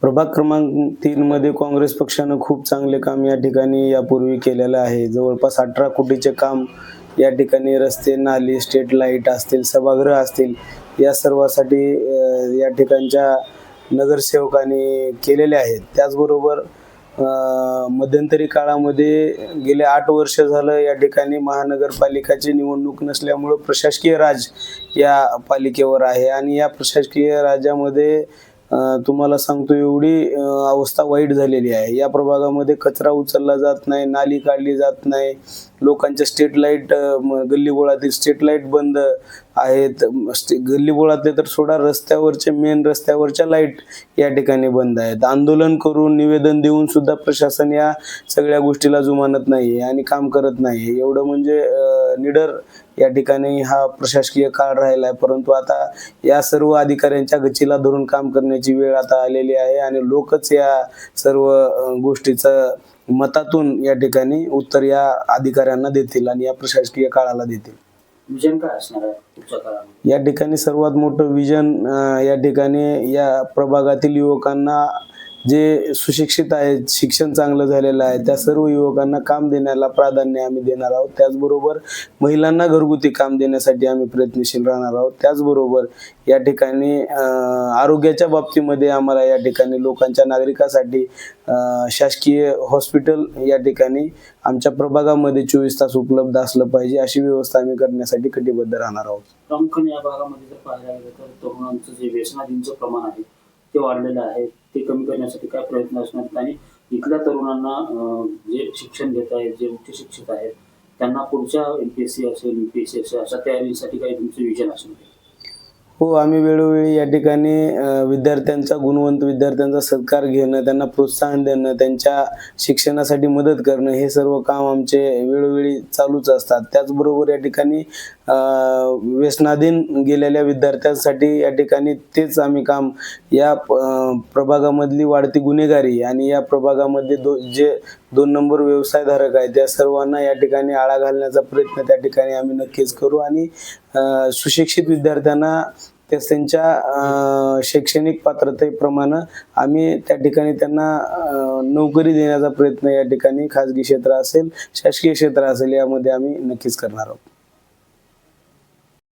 प्रभाग क्रमांक 3 मध्ये काँग्रेस पक्षानं खूप चांगले काम या ठिकाणी यापूर्वी केलेलं आहे. जवळपास 18 कोटीचे काम या ठिकाणी रस्ते, नाली, स्ट्रीट लाईट असतील, सभागृह असतील, या सर्वासाठी या ठिकाणच्या नगरसेवकांनी केलेले आहेत. त्याचबरोबर मध्यंतरी काळामध्ये गेले 8 वर्ष झालं या ठिकाणी महानगरपालिकाची निवडणूक नसल्यामुळं प्रशासकीय राज या पालिकेवर आहे आणि या प्रशासकीय राजामध्ये तुम्हाला सांगतो एवढी अवस्था वाईट झालेली आहे. या प्रभागामध्ये कचरा उचलला जात नाही, नाली काढली जात नाही, लोकांच्या स्ट्रीट लाईट गल्लीबोळातील स्ट्रीट लाईट बंद आहेत. गल्लीबोळातले तर सोडा, रस्त्यावरचे मेन रस्त्यावरच्या लाईट या ठिकाणी बंद आहेत. आंदोलन करून निवेदन देऊन सुद्धा प्रशासन या सगळ्या गोष्टीला जुमानत नाही आणि काम करत नाही. एवढं म्हणजे निडर या ठिकाणी हा प्रशासकीय काळ राहिला आहे. परंतु आता या सर्व अधिकाऱ्यांच्या गचीला धरून काम करण्याची वेळ आता आलेली आहे आणि लोकच या सर्व गोष्टीचं मतातून या ठिकाणी उत्तर या अधिकाऱ्यांना देतील आणि या प्रशासकीय काळाला देतील. विजन काय असणार आहे पुढच्या काळात? या ठिकाणी सर्वात मोठं विजन या ठिकाणी या प्रभागातील युवकांना, जे सुशिक्षित आहेत, शिक्षण चांगलं झालेलं आहे, त्या सर्व युवकांना काम देण्याला प्राधान्य आम्ही देणार आहोत. त्याचबरोबर महिलांना घरगुती काम देण्यासाठी आम्ही प्रयत्नशील राहणार आहोत. त्याचबरोबर या ठिकाणी आरोग्याच्या बाबतीमध्ये आम्हाला या ठिकाणी लोकांच्या, नागरिकांसाठी शासकीय हॉस्पिटल या ठिकाणी आमच्या प्रभागामध्ये 24 तास उपलब्ध असलं पाहिजे, अशी व्यवस्था आम्ही करण्यासाठी कटिबद्ध राहणार आहोत. प्रामुख्याने या भागामध्ये जर पाहायला गेलं तर तरुणांचं जे व्यसनाधीनचं प्रमाण आहे ते वाढलेलं आहे. ते कमी करण्यासाठी काय प्रयत्न असणार आणि इथल्या तरुणांना जे शिक्षण घेत आहेत, जे उच्च शिक्षित आहेत, त्यांना पुढच्या MPSC असेल, UPSC असेल अशा तयारीसाठी काही तुमचं विजन असणार? हो, आम्ही वेळोवेळी या ठिकाणी विद्यार्थ्यांचा, गुणवंत विद्यार्थ्यांचा सत्कार घेणं, त्यांना प्रोत्साहन देणं, त्यांच्या शिक्षणासाठी मदत करणं, हे सर्व काम आमचे वेळोवेळी चालूच असतात. त्याचबरोबर या ठिकाणी व्यसनाधीन गेलेल्या विद्यार्थ्यांसाठी या ठिकाणी तेच आम्ही काम, या प्रभागामधली वाढती गुन्हेगारी आणि या प्रभागामध्ये जे 2 नंबर व्यवसायधारक आहेत त्या सर्वांना या ठिकाणी आळा घालण्याचा प्रयत्न त्या ठिकाणी आम्ही नक्कीच करू आणि सुशिक्षित विद्यार्थ्यांना त्यांच्या शैक्षणिक पात्रतेप्रमाणे आम्ही त्या ठिकाणी त्यांना नोकरी देण्याचा प्रयत्न या ठिकाणी खाजगी क्षेत्र असेल, शासकीय क्षेत्र असेल, यामध्ये आम्ही नक्कीच करणार आहोत.